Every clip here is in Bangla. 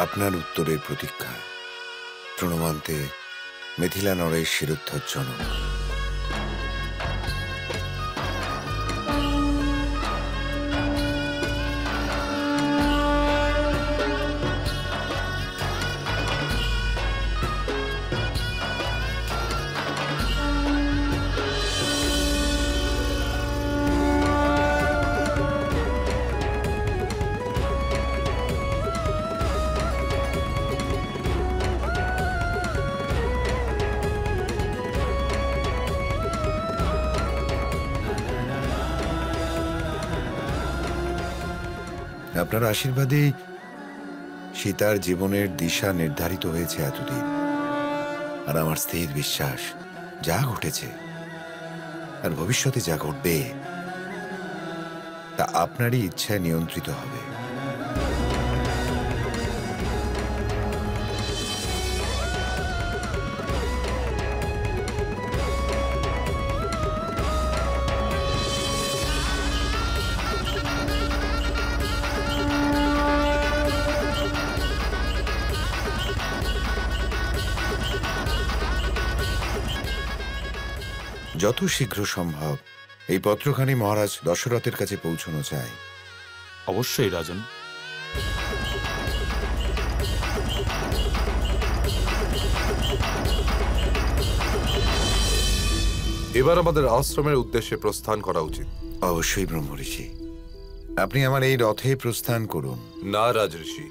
আপনার উত্তরের প্রতীক্ষা প্রণমান্তে মিথিলা নরেশ শিরোদ্ধর জনক। আপনার আশীর্বাদেই সীতার জীবনের দিশা নির্ধারিত হয়েছে এতদিন, আর আমার স্থির বিশ্বাস যা ঘটেছে আর ভবিষ্যতে যা ঘটবে তা আপনারই ইচ্ছায় নিয়ন্ত্রিত হবে। যত শীঘ্র সম্ভব এই পত্রখানি মহারাজ দশরথের কাছে পৌঁছানো চাই। অবশ্যই রাজন। এবার আমাদের আশ্রমের উদ্দেশ্যে প্রস্থান করা উচিত। অবশ্যই ব্রহ্মঋষি, আপনি আমার এই রথে প্রস্থান করুন। না রাজঋষি,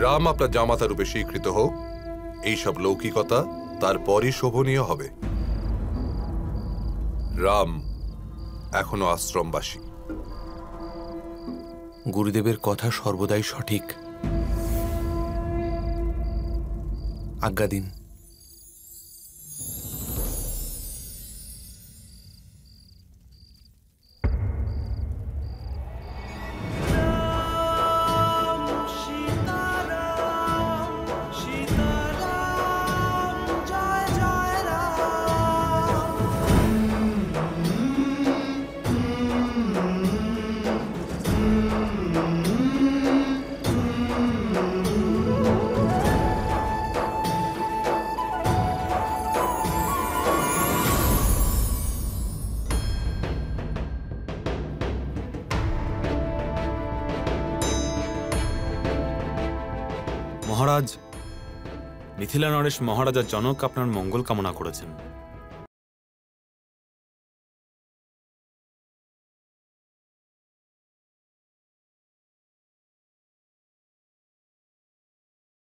রাম আপনার জামাতা রূপে স্বীকৃত হোক, এইসব লৌকিকতা তারপরই শোভনীয় হবে। রাম এখনো আশ্রমবাসী। গুরুদেবের কথা সর্বদাই সঠিক। আজ্ঞা দিন। মহারাজ, মিথিলা নরেশ মহারাজা জনক আপনার মঙ্গল কামনা করেছেন।